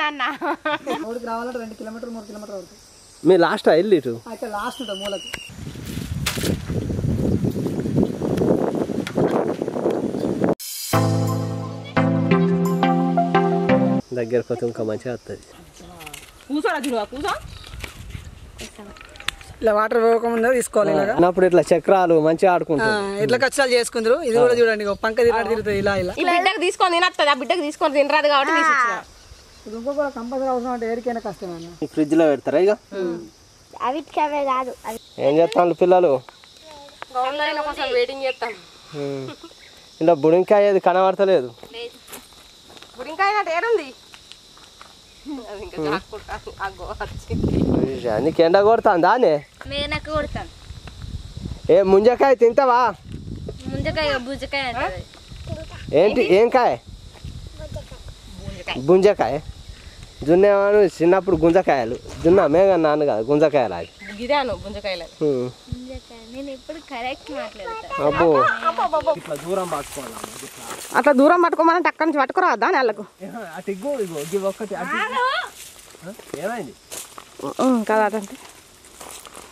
నాన్న ఊరికి రావాలంటే 2 కిలోమీటర్ 3 కిలోమీటర్ అవుతుంది. మీ లాస్ట్ వెళ్ళి ఇటు అయితే లాస్ట్ ఉంటుంది మూలకి. దగ్గరకు వస్తే ఇంకా మంచిగా వస్తుంది. కూర్చోరా చూడు కూర్చో. ఇలా వాటర్ పోకముందే తీసుకోవాలి. ఇలాగా అన్నప్పుడు ఇట్లా చక్రాలు మంచిగా ఆడుకుంటారు. ఇట్లా కష్టాలు చేసుకుందరు. ఇది కూడా చూడండి పంక తిరుగుతుంది ఇలా ఇలా. ఈ బిడ్డకు తీసుకొని తినత్తది, ఆ బిడ్డకు తీసుకొని తినరాదు కాబట్టి తీసిచ్చిన. ఇది ఇంకో కూడా కంపల్సరీ అవసరం అంటే ఏరికైనా కష్టమే అన్న. ఈ ఫ్రిడ్జ్ లో పెడతారా ఇక? అవిటికి అవే కాదు. ఏం చేస్తాను పిల్లలు? కోసం వెయిటింగ్ చేస్తాను. ఇలా బుడింకాయ ఏది కనబడతలేదు. బుడింకాయ ఏడుంది? నీకు ఎండ కొడుతుందా? మేనకు కొడతాను. ఏ ముంజకాయ తింటావా? ముంజకాయ బుజ్జకాయ అంటది. ఏంటి ఏం కాయ? గుంజకాయ. జున్నేవాడు చిన్నప్పుడు గుంజకాయలు జున్న మేఘ నాన్న కదా గుంజకాయలు అవి. గిరాను గుంజకాయలు. నేను ఇప్పుడు కరెక్ట్ మాట్లాడతాను. అబ్బో ఇట్లా దూరం పట్టుకోవాలి. అట్లా దూరం పట్టుకోమని అక్కడి నుంచి పట్టుకురావద్దా నెలకు? అటు ఇగో ఇగో ఒక్కటి ఏమైంది కదా అటంటే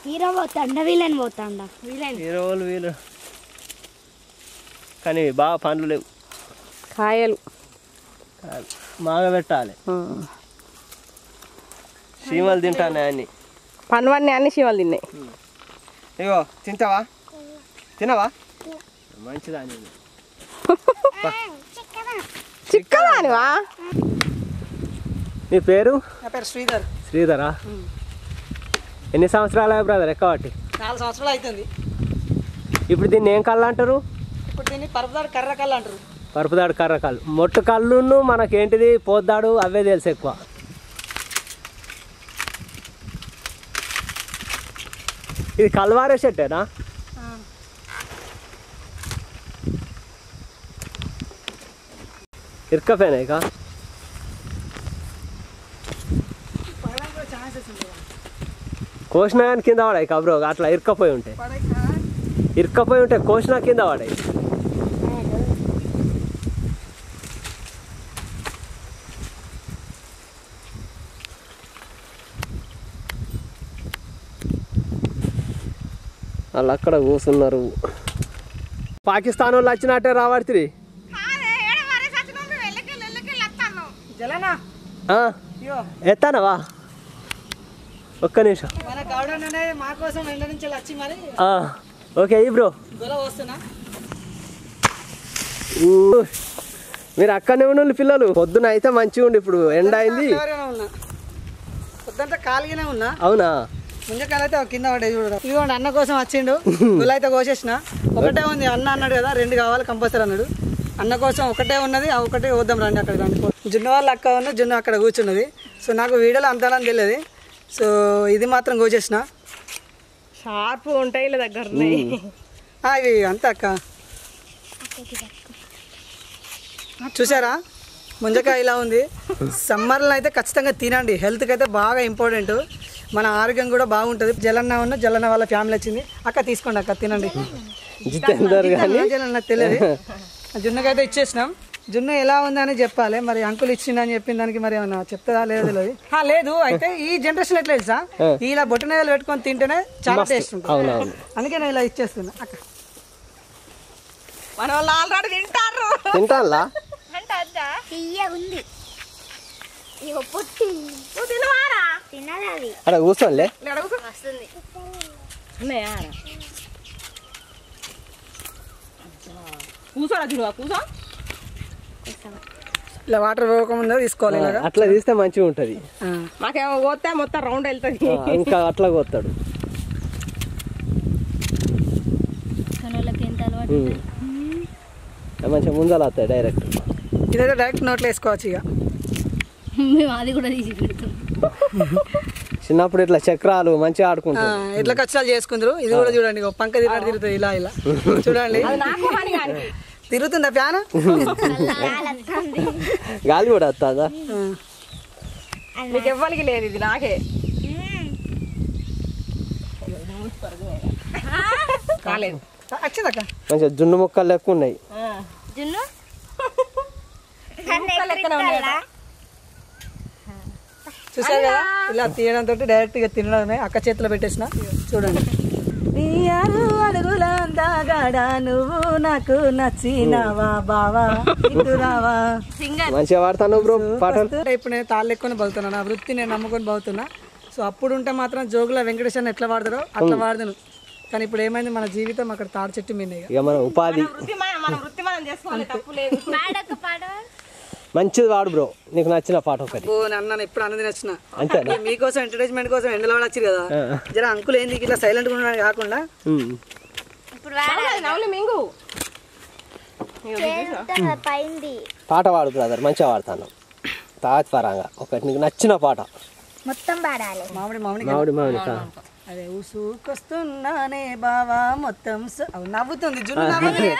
హీరో పోతాండ వీళ్ళని పోతాండ వీళ్ళు కానీ బాగా పండ్లు లేవు. కాయలు బాగా పెట్టాలి. చీమలు తింటానే అన్ని. పండువన్నీ అన్ని చీమలు తిన్నాయి. ఇగో తింటావా? తినవా? మంచిదా? చిక్కదానివా? నీ పేరు? నా పేరు శ్రీధర్. శ్రీధరా? ఎన్ని సంవత్సరాలు బ్రదర్ ఎక్కబట్టి? 4 సంవత్సరాలు అవుతుంది. ఇప్పుడు దీన్ని ఏం కళ్ళు అంటారు? ఇప్పుడు దీన్ని పరుపుదాడు కర్ర కళ్ళు అంటారు. పరుపుదాడు కర్ర కళ్ళు. మొట్టు కళ్ళును మనకేంటిది పోద్దాడు అవే తెలుసు ఎక్కువ. ఇది కల్వారే చెట్టేనా? ఇరుక్కపోయినా ఇక కోసినా కానీ కింద పడాయి కబ్రో. అట్లా ఇరుక్కపోయి ఉంటాయి కోసినా కింద పడాయి. వాళ్ళు అక్కడ కూర్చున్నారు. పాకిస్తాన్ వాళ్ళు వచ్చినట్టే రావడుతుంది. ఎత్తానవా? ఒక్క నిమిషం. మా కోసం ఎండ నుంచి వచ్చి మరి ఓకే బ్రో వస్తున్నా. మీరు అక్కడనే ఉన్న పిల్లలు. పొద్దున అయితే మంచిగా ఉండి ఇప్పుడు ఎండ అయింది. పొద్దుంతా ఖాళీగానే ఉన్నా. అవునా? ముంజకాయలు అయితే కింద పడ్డాయి చూడరా. ఇదిగోండి అన్న కోసం వచ్చిండు. గుళ్ళు అయితే కోసేసిన. ఒకటే ఉంది. అన్న అన్నాడు కదా 2 కావాలి కంపల్సరీ అన్నాడు. అన్న కోసం ఒకటే ఉన్నది. ఆ ఒకటే వద్దాం రండి. అక్కడ రండి. జున్ను వాళ్ళ అక్క ఉన్న జున్ను అక్కడ కూర్చున్నది. సో నాకు వీడియోలో అంతాలని తెలియదు. సో ఇది మాత్రం కోసేసిన. షార్ప్ ఉంటాయి ఇలా దగ్గర ఇవి అంతే అక్క. చూసారా ముంజకాయ ఇలా ఉంది. సమ్మర్లో అయితే ఖచ్చితంగా తినండి. హెల్త్కి అయితే బాగా ఇంపార్టెంట్. మన ఆరోగ్యం కూడా బాగుంటుంది. జలన్న వాళ్ళ ఫ్యామిలీ వచ్చింది. అక్క తీసుకోండి అక్క తినండి. నాకు తెలియదు. జున్నుకైతే ఇచ్చేసినాం. జున్ను ఎలా ఉందని చెప్పాలి. మరి అంకుల్ ఇచ్చిందని చెప్పిన దానికి మరి ఏమన్నా చెప్తుందా లేదో తెలియదు. లేదు అయితే ఈ జనరేషన్ ఎట్లా తెలుసా, ఇలా బొట్టనేలు పెట్టుకొని తింటేనే చాలా టేస్ట్ ఉంటుంది. అందుకే నేను ఇలా ఇచ్చేస్తున్నా అక్క. మన వాళ్ళు ఆల్రెడీ తింటారు. తింటారా? అక్కడ కూర్చోండి. కూర్చోరా చూడు కూర్చో. ఇలా వాటర్ పోకముందే తీసుకోవాలి. అట్లా తీస్తే మంచిగా ఉంటది. మాకేమో పోతే మొత్తం రౌండ్ వెళ్తుంది. ఇంకా అట్లా పోతాడు. మంచిగా ముందర వస్తాయి డైరెక్ట్. ఇదైతే డైరెక్ట్ నోట్లో వేసుకోవచ్చు. ఇక అది కూడా తీసి పెడతాం. చిన్నప్పుడు ఇట్లా చక్రాలు మంచిగా ఆడుకుంటారు. ఇట్లా కష్టాలు చేసుకుందరు. ఇది కూడా చూడండి పంక తిరుగుతుంది ఇలా ఇలా చూడండి. తిరుగుతుందా ఫ్యాన్? గాలి కూడా వస్తుందా? మీకు ఎవ్వరికి లేదు. ఇది నాకే కాలేదు. వచ్చిందక్క మంచిగా జున్ను ముక్కలు లెక్క ఉన్నాయి. చూసారు కదా ఇలా తీయడంతో డైరెక్ట్ గా తినడమే. అక్క చేతిలో పెట్టేసిన చూడండి. నీ అడుగుల అందగాడా నువ్వు నాకు నచ్చినవా బావా ఇటురావా. మంచిగా వాడతాను బ్రో పాటలు. ఇప్పుడు నేను తాళ్ళు ఎక్కువనే బతున్నా, నా వృత్తి నేను నమ్ముకొని బతున్నా. సో అప్పుడు ఉంటే మాత్రం జోగుల వెంకటేశ్వర ఎట్లా వాడతారో అట్లా వాడదాను. కానీ ఇప్పుడు ఏమైంది, మన జీవితం అక్కడ తాడి చెట్టు మీద. ఇక మన ఉపాధి మన వృత్తి మనం చేసుకోవాలి, తప్పు లేదు. మంచిది వాడు బ్రో, నీకు నచ్చిన పాట ఒకటి. ఓ అన్న ఎప్పుడు అన్నది నచ్చిన అంతేనా? మీకోసం ఎంటర్టైన్మెంట్ కోసం ఎండలో వచ్చారు కదా, జర అంకుల్ ఏంది ఇట్లా సైలెంట్ గా ఉండడానికి కాకుండా మింగు పాట వాడు బ్రదర్, మంచిగా వాడతాను. తాత్పరంగా ఒకటి నీకు నచ్చిన పాట మొత్తం పాడాలి. మామిడి మామిడి మామిడి మామిడి అదే ఊసుకొస్తున్నానే బావా మొత్తం నవ్వుతుంది జున్ను నవ్వుతుంది.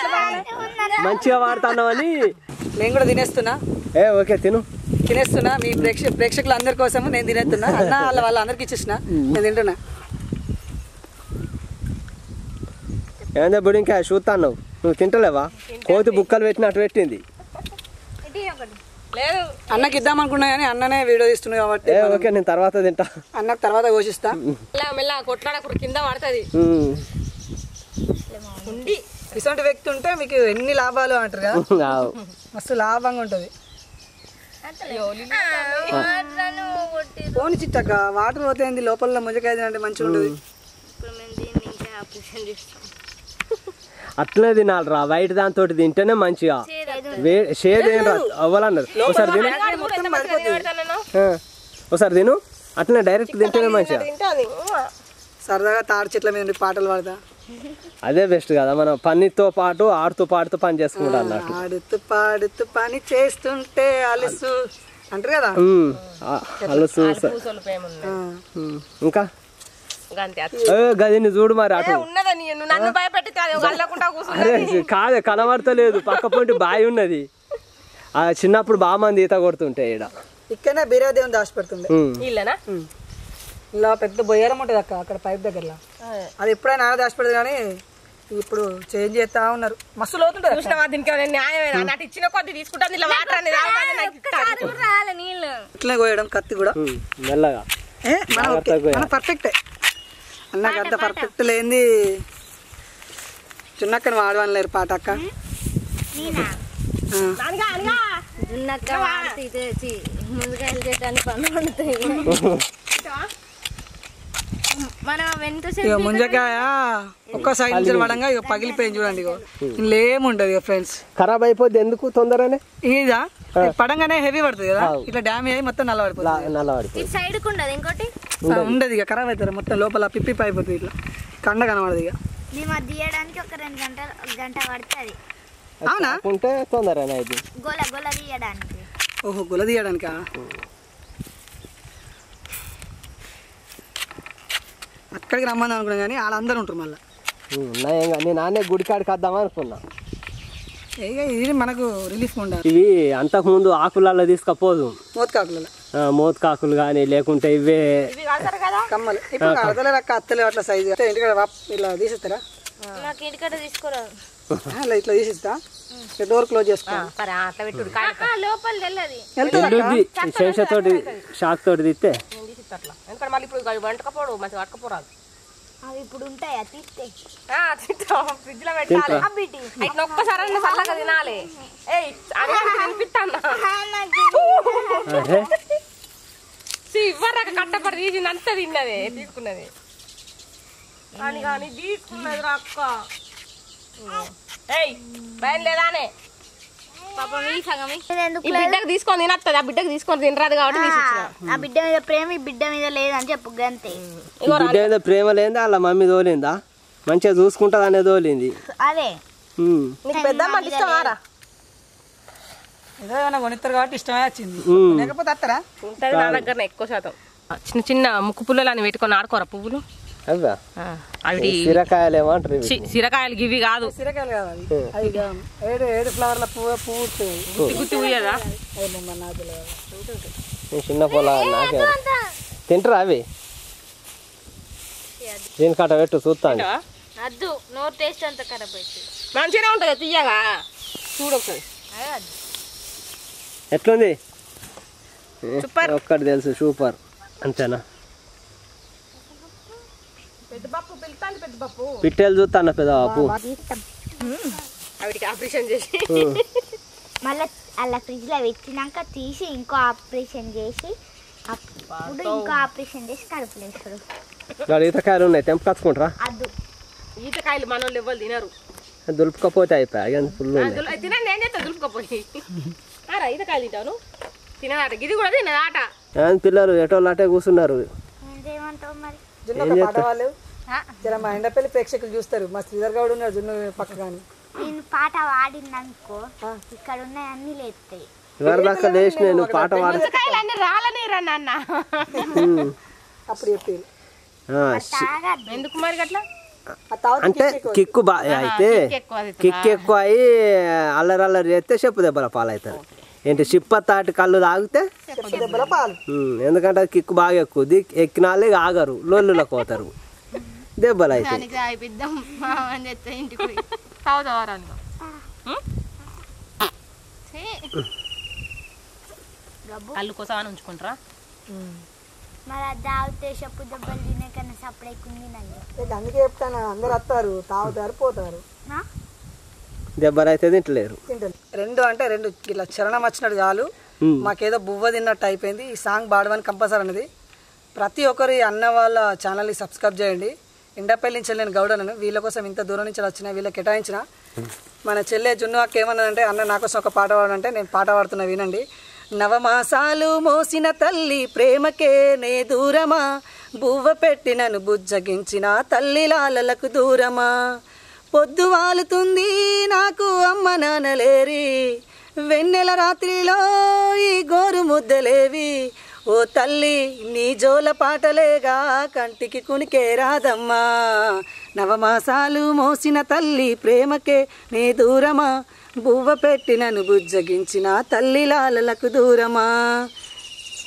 మంచిగా వాడతాను అని నేను కూడా తినేస్తున్నా. ఓకే తినేస్తున్నా మీ ప్రేక్షకులు అందరి కోసం నేను తినేస్తున్నా. అన్న వాళ్ళ అందరికి ఇచ్చేసిన నేను తింటున్నా. ఏందా బుడి ఇంకా చూస్తాను, నువ్వు తింటలేవా? కోతి బుక్కలు పెట్టినట్టు పెట్టింది. లేదు అన్నకి ఇద్దాం అనుకున్నా కానీ అన్ననే వీడియో తీస్తున్నా కాబట్టి ఓకే నేను తర్వాత తింటా. అన్నకు తర్వాత పోషిస్తా. మెల్ల కొట్లాడకు, కింద పడుతుంది. ఇటువంటి వ్యక్తి ఉంటే మీకు ఎన్ని లాభాలు అంటారు కదా, మస్తు లాభంగా ఉంటది. పోని చిట్టక్క వాటర్ పోతే లోపల ముంజకాయ అంటే మంచిగా ఉంటది. అట్లనే తినాలి రా, వైట్ దాంతో తింటేనే మంచిగా. షేడ్ ఏం రా అవ్వాలన్నారు. ఒకసారి తిను, ఒకసారి తిను. అట్లనే డైరెక్ట్ తింటేనే మంచిగా. సరదాగా తాడి చెట్ల మీద పాటలు పాడతా, అదే బెస్ట్ కదా. మనం పనితో పాటు ఆడుతూ పాడుతూ పని చేసుకుంటా అన్నట్టు. ఆడుతూ పాడుతూ పని చేస్తుంటే అలుసు అంటారు కదా. అలుసు ఇంకా గదిని చూడు మరి అటు. అరే కాదే కనబడతలేదు, పక్క పొంటి బావి ఉన్నది. ఆ చిన్నప్పుడు బాగా మంది ఈత కొడుతుంటే ఈడ ఇక్కడనే బీరాదేవుని దాచిపెడుతుండే. ఇలా పెద్ద బొయ్యారం ఉంటుంది అక్క అక్కడ పైప్ దగ్గర. అది ఎప్పుడైనా దాచిపెడదు కానీ ఇప్పుడు చేంజ్ చేస్తా ఉన్నారు. మస్తు లోతుంటుంది. ఇచ్చిన కొద్ది తీసుకుంటాను ఇట్లనే కోయడం కత్తి కూడా మెల్లగా. మన పర్ఫెక్టే అన్నకు అంత పర్ఫెక్ట్ లేనిది చిన్నక్కని వాడవని లేరు పాట అక్క. ముంజకాయ ఒక్క సైడ్ నుంచి పడంగా ఇక పగిలిపోయింది చూడండి. ఇందులో ఏముంటది ఫ్రెండ్స్, ఖరాబ్ అయిపోద్ది ఎందుకు తొందరనే. ఇదా పడంగానే హెవీ పడుతుంది కదా, ఇట్లా డ్యామేజ్ అయ్యి మొత్తం నల్లబడిపోతుంది. ఉండదు ఇక ఖరాబ్ అవుతారు మొత్తం, లోపల పిప్పి అయిపోతుంది, ఇట్లా కండ కనబడదు. ఇక తీయడానికి ఒక 2 గంట పడుతుంది. అవునా ఉంటే తొందరనే అయితే గొల తీయడానికి. ఓహో గొల తీయడానికా? అక్కడికి రమ్మని అనుకున్నా కానీ వాళ్ళందరూ ఉంటారు మళ్ళీ. నేను నాన్నే గుడికాడికి వద్దామా అనుకున్నా. ఇది మనకు రిలీఫ్ ఉండాలి. ఇవి అంతకుముందు ఆకులలో తీసుకపోదు, మోతకాకులలో మోతకాకులు కానీ లేకుంటే ఇవే కమ్మలు. ఇప్పుడు అడతలే రక్క అత్తలే అట్లా సైజు ఇంటికాడ ఇలా తీసిస్తారా? ఇట్లా తీసిస్తా, డోర్ క్లోజ్ చేసుకో. శేషతోటి షాక్ తోటి తీస్తే మళ్ళీ ఇప్పుడు వంటకపోడు మంచి పట్టుకపోరాదు. అవి ఇప్పుడు ఉంటాయా? తీస్తే ఫ్రిడ్జ్ లో పెట్టాలి. ఒక్కసారి చల్లగా తినాలి. ఇవ్వరాక కట్టపడి తీసింది అంతా తిన్నదే తీసుకున్నది కానీ కానీ తీసుకున్నది అక్క. భయం లేదానే బిడ్డకు తీసుకొని తినత్తది, ఆ బిడ్డకు తీసుకొని తినరాదు కాబట్టి ఆ బిడ్డ మీద ప్రేమ ఈ బిడ్డ మీద లేదని చెప్పు గంతే. బిడ్డ మీద ప్రేమ లేదా, వాళ్ళ మమ్మీ తోలిందా, మంచిగా చూసుకుంటది అనే తోలింది. అదే పెద్దమ్మ ఇష్టమారా, ఏదైనా కొనిస్తారు కాబట్టి ఇష్టమే వచ్చింది, లేకపోతే అత్తరా ఉంటుంది నా దగ్గర ఎక్కువ శాతం. చిన్న చిన్న ముక్కు పుల్లలు అని పెట్టుకొని ఆడుకోరా పువ్వులు. అవా అవి సిరకాయలు ఏమంటారు? సిరకాయలు గివి కాదు, సిరకాయలు కావాలి. అది 7 ఫ్లవర్ల పువ్వు గుత్తి గుత్తి ఊయదా. చిన్న పొలా నాకే తింటారా అవి? దీని కట్ట పెట్టు చూస్తాను. అద్దు నోరు టేస్ట్ అంతా ఖరాబ్ అవుతుంది. మంచిగానే ఉంటుంది తీయగా చూడు ఒకసారి. ఎట్లుంది? ఒక్కటి తెలుసు, సూపర్. అంతేనా? పెద్ద బాపు పిలుతాను, పెద్ద బాపు పిట్టెలు చూస్తాను పెద్ద బాపు. ఆవిడికి ఆపరేషన్ చేసి మళ్ళీ అలా ఫ్రిడ్జ్లో పెట్టినాక తీసి ఇంకో ఆపరేషన్ చేసి అప్పుడు ఇంకో ఆపరేషన్ చేసి కడుపులో వేస్తారు. ఈతకాయలు ఉన్నాయి, తెంపుకొచ్చుకుంటారా? అద్దు ఈతకాయలు మన వాళ్ళు ఎవరు తినరు. దులుపుకపోతే అయిపోయి ఫుల్ తినండి, ఏం చేస్తా దులుపుకపోయి. ఈతకాయలు తింటాను, తినదాట ఇది కూడా తినదాట. పిల్లలు ఎటోళ్ళు అటే కూర్చున్నారు. ఏమంటావు మరి? జున్ను పాట వాళ్ళు జర మా ఎండపల్లి ప్రేక్షకులు చూస్తారు. మా శ్రీధర్ గౌడ్ ఉన్నారు జున్ను పక్క కానీ. నేను పాట పాడిందనుకో ఇక్కడ ఉన్నాయి అన్ని లేస్తాయి. ఇవరిదాకా లేచి నేను పాట పాడ అన్ని రాలని రా నాన్న. అప్పుడు చెప్పి ఎందుకు మరి అట్లా అంటే కిక్కు అయితే కిక్ ఎక్కువ అయ్యి అల్లరి చేస్తే చెప్పు దెబ్బల పాలు అవుతుంది. ఏంటి చిప్ప తాటి కళ్ళు తాగితే దెబ్బల పాలు. ఎందుకంటే అది కిక్కు బాగా ఎక్కువ ఎక్కినాలే ఆగరు, లోళ్ళులకు పోతారు, దెబ్బలు అవుతాయి. ఇంటికి కళ్ళు కోసం అని ఉంచుకుంటారా? మరి అది తాగితే చెప్పు దెబ్బలు తినే కన్నా సపరేకుంది నండి. అందుకే చెప్తాను, అందరు వస్తారు, తాగుతారు, పోతారు, దెబ్బలు అయితే తింటలేరు. రెండు అంటే రెండు ఇలా చరణం వచ్చినట్టు చాలు, మాకేదో బువ్వ తిన్నట్టు అయిపోయింది. ఈ సాంగ్ పాడమని కంపల్సరీ అనేది ప్రతి ఒక్కరు అన్న వాళ్ళ ఛానల్ని సబ్స్క్రైబ్ చేయండి. ఎండపల్లి నుంచి నేను గౌడను, వీళ్ళ కోసం ఇంత దూరం నుంచి వచ్చిన వీళ్ళకి కేటాయించిన. మన చెల్లె జున్ను అక్క ఏమన్నదంటే, అన్న నా కోసం ఒక పాట పాడంటే నేను పాట పాడుతున్నా వినండి. నవమాసాలు మోసిన తల్లి ప్రేమకే నే దూరమా, బువ్వ పెట్టి నన్ను బుజ్జగించిన తల్లి లాలలకు దూరమా, పొద్దు వాలుతుంది నాకు అమ్మ నాన్నలేరి, వెన్నెల రాత్రిలో ఈ గోరు ముద్దలేవి, ఓ తల్లి నీ జోల పాటలేగా కంటికి కునికే రాదమ్మా, నవమాసాలు మోసిన తల్లి ప్రేమకే నే దూరమా, బువ్వ పెట్టి నన్ను బుజ్జగించిన తల్లి లాలలకు దూరమా.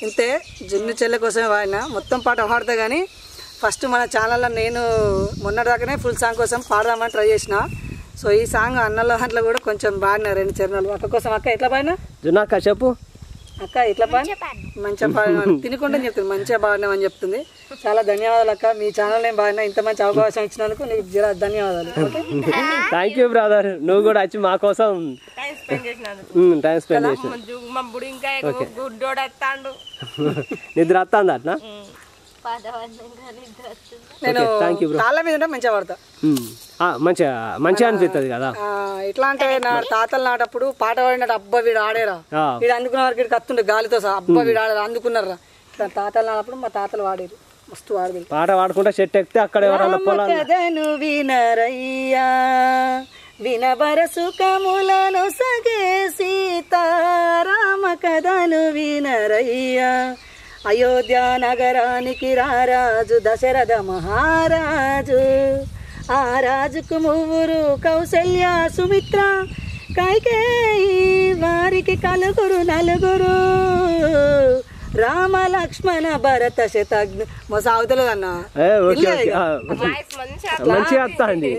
ఇంతే, జున్ను చెల్లె కోసం వాడిన మొత్తం పాట పాడతా. కానీ ఫస్ట్ మన ఛానల్లో నేను మొన్నటిదాకానే ఫుల్ సాంగ్ కోసం పాడదామని ట్రై చేసిన. సో ఈ సాంగ్ అన్నల దాంట్లో కూడా కొంచెం పాడిన 2 చరణాలు అక్క కోసం. అక్క ఎట్లా పాడినా? జున్నాక చెప్పు అక్క ఎట్లా పాడి మంచిగా పాడినా తినుకుంటా చెప్తుంది, మంచిగా పాడినామని చెప్తుంది. చాలా ధన్యవాదాలు అక్క, మీ ఛానల్ నేను పాడినా, ఇంత మంచి అవకాశం ఇచ్చినందుకు నీకు జర ధన్యవాదాలు. థ్యాంక్ యూ బ్రదర్, నువ్వు కూడా వచ్చి మా కోసం టైం స్పెండ్ చేసినందుకు. నిద్ర వస్తుంది అట్లా? నేను కాళ్ళ మీద ఉంటే మంచిగా పడతా, మంచిగా అనిపిస్తుంది కదా. ఎట్లా అంటే నా తాతలు నాటప్పుడు పాట పాడినట్టు అబ్బా వీడు ఆడేరా, వీడు అందుకున్న వరకు వీడు కత్తుండే గాలితో సహా, అబ్బా వీడు ఆడేరా అందుకున్నారా. తాతలు నాటప్పుడు మా తాతలు వాడేరు, మస్తు వాడేది. పాట పాడుకుంటే చెట్టు ఎక్కితే అక్కడ ఎవరన్నా పొలాలను వినరయ్యా, వినబరసు కములను సగే సీతారామ కథను వినరయ్యా, అయోధ్య నగరానికి రారాజు దశరథ మహారాజు, ఆ రాజుకు 3 కౌసల్య సుమిత్ర కైకేయి, వారికి కలుగురు 4 రామ లక్ష్మణ భరత శతఘ్న. సాగుతలేదు అన్న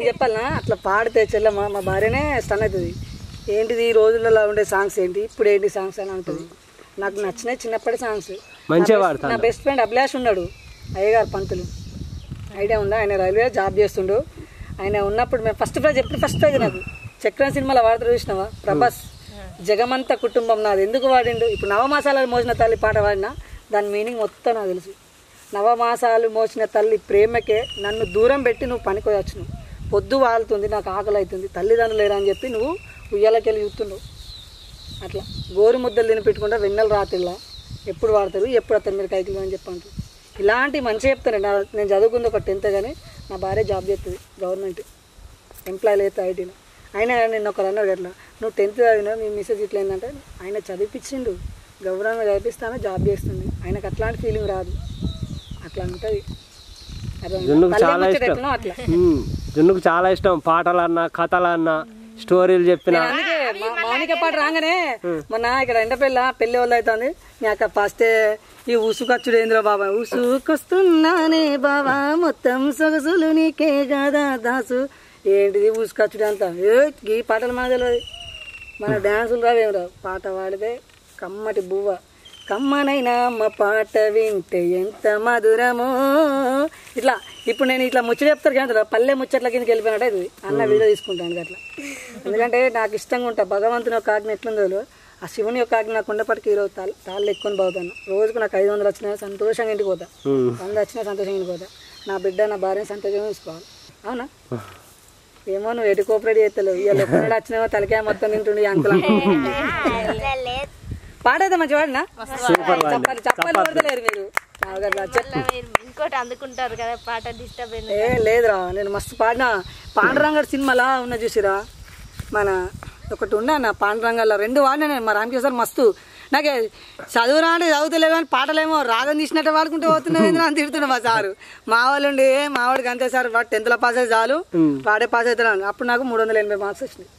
చెప్పాలనా? అట్లా పాడితే చెల్లమ్మ మా భార్యనే స్టన్ అవుతుంది. ఏంటిది ఈ రోజులలో ఉండే సాంగ్స్ ఏంటి, ఇప్పుడు ఏంటి సాంగ్స్ అని అంటుంది. నాకు నచ్చినాయి చిన్నప్పటి సాంగ్స్. నా బెస్ట్ ఫ్రెండ్ అభిలాష్ ఉన్నాడు, అయ్యగారు పంతులు, ఐడియా ఉందా? ఆయన రైల్వే జాబ్ చేస్తుండు. ఆయన ఉన్నప్పుడు మేము ఫస్ట్ ప్రైజ్ నాకు చక్రం సినిమాలో వాడతారు చూసినావా, ప్రభాస్ జగమంత కుటుంబం నాది ఎందుకు వాడిండు. ఇప్పుడు నవమాసాలు మోసిన తల్లి పాట వాడినా దాని మీనింగ్ మొత్తం నాకు తెలుసు. నవమాసాలు మోసిన తల్లి ప్రేమకే నన్ను దూరం పెట్టి నువ్వు పనికొచ్చు, పొద్దు వాలుతుంది నాకు ఆకలి అవుతుంది తల్లిదండ్రులు లేరా అని చెప్పి నువ్వు ఉయ్యాలకెళ్ళి చూస్తుండవు. అట్లా గోరు ముద్దలు తినిపెట్టుకుంటా వెన్నెల రాత్రిలా ఎప్పుడు వాడతారు, ఎప్పుడు అతను మీరు కైకిలు అని చెప్పంటారు. ఇలాంటి మంచిగా చెప్తాను. నేను చదువుకుంది ఒక 10th, కానీ నా భార్య జాబ్ చేస్తుంది గవర్నమెంట్ ఎంప్లాయీలు అయితే ఐటీలో. అయినా నేను ఒకరు అన్నారు అట్లా, నువ్వు 10th చదివినా మీ మిస్సెస్ ఇట్లా ఏంటంటే ఆయన చదివిపించిండు, గౌరవంగా చదివిస్తాను, జాబ్ చేస్తుంది. ఆయనకు అట్లాంటి ఫీలింగ్ రాదు, అట్లా ఉంటుంది. జున్నుకు చాలా ఇష్టం పాటలన్నా కథలన్నా స్టోరీలు చెప్పిన. మౌనిక పాట రాగానే మొన్న ఇక్కడ ఎండపల్లి పెళ్లి వాళ్ళు అవుతుంది, మీ అక్క ఫస్టే ఈ ఉసుకొచ్చుడు ఏంద్రో బాబా, ఉసుకొస్తున్నానే బాబా మొత్తం సొగసులు నీకే కదా దాసు, ఏంటిది ఉసుకొచ్చుడు అంతా ఈ పాటలు మనకు తెలియదు, మన డ్యాన్సులు రావేం రావు, పాట పాడితే కమ్మటి బువ్వ. కమ్మనైనా అమ్మ పాట వింటే ఎంత మధురమో. ఇట్లా ఇప్పుడు నేను ఇట్లా ముచ్చట చెప్తారు కానీ పల్లె ముచ్చట్ల కిందకి వెళ్ళిపోయినట్టు ఇది అన్న వీడియో తీసుకుంటాను అట్లా. ఎందుకంటే నాకు ఇష్టంగా ఉంటా. భగవంతుని యొక్క ఆజ్ఞ ఎట్లుందో ఆ శివుని యొక్క ఆజ్ఞ నాకు ఉండేప్పటికీ ఈరోజు తాళ్ళు ఎక్కుని పోతాను. రోజుకు నాకు 500 వచ్చినా సంతోషంగా ఇంటికి పోతా, 100 వచ్చినా సంతోషంగా ఇంటికి పోతా. నా బిడ్డ నా భార్యని సంతోషంగా చూసుకోవాలి. అవునా? ఏమో నువ్వు ఎటు కోఆపరేట్ చేస్తలేవు. ఇవాళ ఎప్పుడు వచ్చినావో తలకాయ మొత్తం తింటుండే అంకుల్. పాట అయితే మంచి వాడినా చెప్పాలి కొడతలేరు మీరు. ఇంకోటి అందుకుంటారు కదా పాట డిస్టర్బ్ ఏ లేదురా, నేను మస్తు పాడినా. పాండురంగడ్ సినిమాలా ఉన్న చూసిరా, మన ఒకటి ఉన్నా నా పాండురంగల్లో 2 వాడినా నేను. మా రామకృష్ణ మస్తు నాకే చదువురా అంటే చదువుతలే కానీ పాటలేమో రాగం తీసినట్టు వాడుకుంటూ పోతున్నావు అని తిడుతున్నా మా సారు. మా వాళ్ళు ఉండి మా వాడికి అంతే సార్, వాడు 10th పాస్ అయితే చాలు, వాడే పాస్ అవుతున్నాను. అప్పుడు నాకు 380 మార్క్స్ వచ్చినాయి.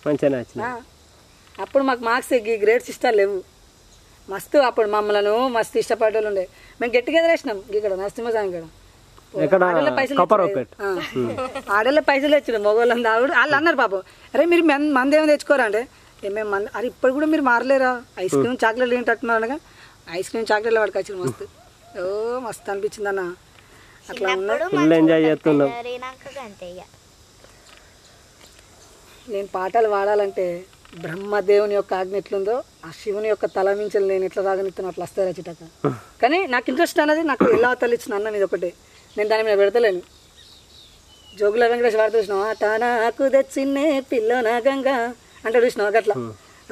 మంచిగా అప్పుడు మాకు మార్క్స్ గ్రేడ్స్ ఇష్టాలు లేవు. మస్తు అప్పుడు మమ్మల్ని మస్తు ఇష్టపడేవాళ్ళు ఉండే. మేము గట్టిగా ఎదిరేసినాం ఇక్కడ నరసింహస్వామి ఇక్కడ ఆడోళ్ళ పైసలు తెచ్చాడు మగవాళ్ళని దావుడు. వాళ్ళు అన్నారు పాపం, అరే మీరు మందేమో తెచ్చుకోరా అంటే మేము మంది. అరే ఇప్పుడు కూడా మీరు మారలేరా, ఐస్ క్రీమ్ చాక్లెట్లు ఏంటట్టున్నారు అనగా ఐస్ క్రీమ్ చాక్లెట్లు వాడికి వచ్చారు. మస్తు మస్తు అనిపించింది అన్న. అట్లా ఎంజాయ్ చేస్తున్నాం. నేను పాటలు పాడాలంటే బ్రహ్మదేవుని యొక్క ఆజ్ఞ ఎట్లుందో ఆ శివుని యొక్క తల మించలు నేను ఎట్లా రాగనిస్తాను అట్లా వస్తారా చిటక. కానీ నాకు ఇంట్రెస్ట్ అన్నది నాకు ఎలా తల్లి ఇచ్చిన అన్న ఇది ఒకటే. నేను దాని మీద పెడతలేను. జోగుల వెంకటేష్ వాడు చూసినావా, టానాకు తెచ్చిన్నే పిల్ల నాగంగా అంటే చూసినావా అట్లా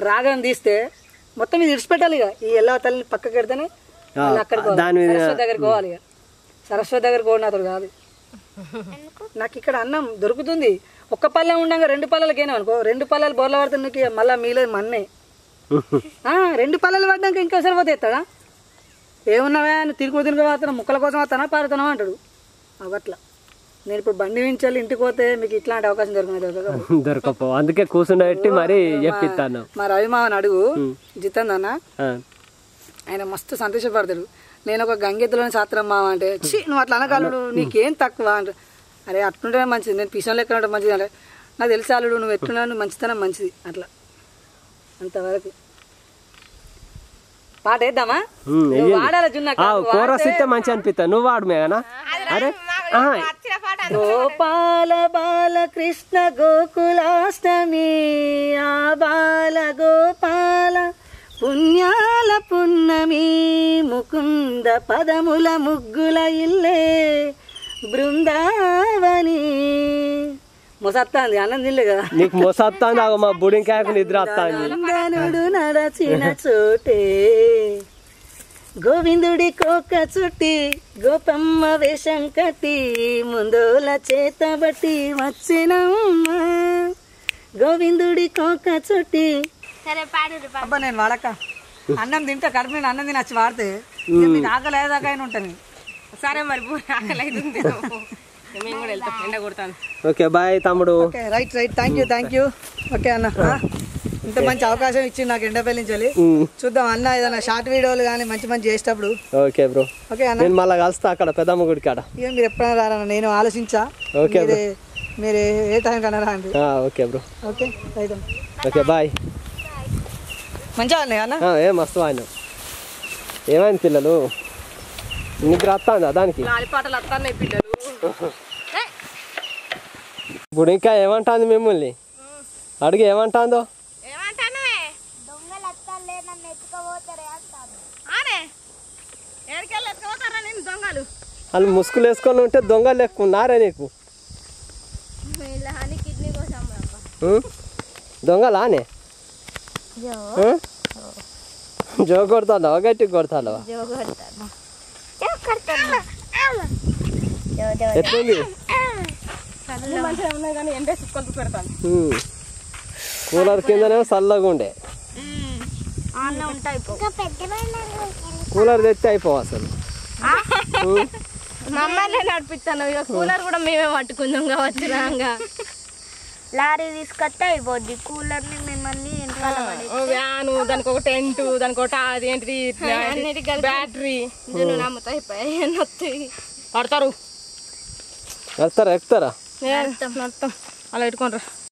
రాగం తీస్తే మొత్తం ఇది ఇడిచిపెట్టాలి. ఇక ఈ ఎలా తల్లిని పక్కకి పెడితేనే అక్కడికి సరస్వతి దగ్గరికి పోవాలి. ఇక సరస్వతి దగ్గర పోవడం అతడు కాదు. నాకు ఇక్కడ అన్నం దొరుకుతుంది. ఒక్క పల్లె ఉండగా 2 పల్లెలకైనా అనుకో, 2 పల్లెలు బోర్ల పడుతున్నాకి మళ్ళీ మీలో మన్నే 2 పల్లెలు పడ్డాక ఇంకా సరిపోతే ఎత్తాడా. ఏమున్నావా అని తిరుగు పోతున్నా, ముక్కల కోసం వస్తానా పారుతున్నావా అంటాడు. అవట్లా నేను ఇప్పుడు బండి వించాలి ఇంటికి పోతే మీకు ఇట్లాంటి అవకాశం దొరకపో. అందుకే కూర్చుండబెట్టి మరి చెప్పిస్తాను. మా రవిమావని అడుగు జితన్ అన్న, ఆయన మస్తు సంతోషపడతాడు. నేను ఒక గంగెద్దులోని శాస్త్రం మావ అంటే నువ్వు అట్లా అనగలడు నీకేం తక్కువ అంటే, అరే అట్లుంటే మంచిది, నేను పిసంలో ఎక్కడ ఉంటే మంచిది అంటే నాకు తెలిసి అల్లుడు నువ్వు ఎట్లున్నావు, నువ్వు మంచితనం మంచిది. అట్లా అంతవరకు పాట వేద్దామా? వాడాలి జున్న మంచి అనిపిస్తా. నువ్వు వాడు మేనా? అరే గోపాల బాల కృష్ణ గోకులాష్టమి ఆ బాల గోపాల పుణ్యాల పున్నమి ముకుంద పదముల ముగ్గుల ఇల్లే బృందావని. మొసత్తాంది అన్నం తినలే కదా నీకు మొసత్తాంది. మా బుడింకాయకు నిద్ర వస్తాంది. నందనుడు నడచిన చోటే గోవిందుడి కోక చుట్టి గోపమ్మ వేషం కట్టి ముందోల చేత బట్టి వచ్చినమ్మ గోవిందుడి కోక చుట్టి. అబ్బా నేను వాడక అన్నం తింటా, కడుపు నేను అన్నం తిని వచ్చి వాడితే మీకు ఆకలి అయ్యేదాకా అయినా ఉంటాను. సరే మరి ఆకలి అవుతుంది, మేము కూడా వెళ్తాం, ఎండ కొడతాను. ఓకే బాయ్ తమ్ముడు. Okay right thank you. Okay అన్న, ఇంత మంచి అవకాశం ఇచ్చి నాకు ఎండపల్లి నుంచి చూద్దాం అన్న ఏదైనా షార్ట్ వీడియోలు కానీ మంచి చేసేటప్పుడు. Okay bro. ఓకే అన్న, నేను మళ్ళీ కలుస్తా అక్కడ పెద్దమ్మ గుడి కాడ. ఇక మీరు ఎప్పుడైనా రారన్న, నేను ఆలోచించా. ఓకే మీరు ఏ టైం కన్నా రండి. Okay bro. Okay right. Okay bye. మంచిగా ఉన్నాయి అన్న. ఏ మస్తు ఆయన. ఏమైంది పిల్లలు, నిద్ర వస్తుందా దానికి? పాటలు వస్తున్నాయి పిల్లలు. ఇప్పుడు ఇంకా ఏమంటాంది మిమ్మల్ని అడిగి ఏమంటాందో? వాళ్ళు ముసుగులు వేసుకొని ఉంటే దొంగలు ఎక్కున్నారా నీకు? దొంగలానే జో కొడతాను గట్టి కొడతాను. ఎట్లుంది? కూలర్ కిందనేమో చల్లగా ఉండే, కూలర్ తెస్తే అయిపోవు అసలు. మమ్మల్ని నడిపిస్తాను, ఇక కూలర్ కూడా మేమే పట్టుకుందాం కావచ్చు. రాగా లారీ తీసుకొస్తే అయిపోద్ది, కూలర్ ని మిమ్మల్ని వ్యాను, దానికి ఒక టెంట్, దానికి ఒక అది ఏంటిది బ్యాటరీ నమ్ముతా అయిపోయాయి. పడతారు ఎక్కుతారా అలా పెట్టుకోండి.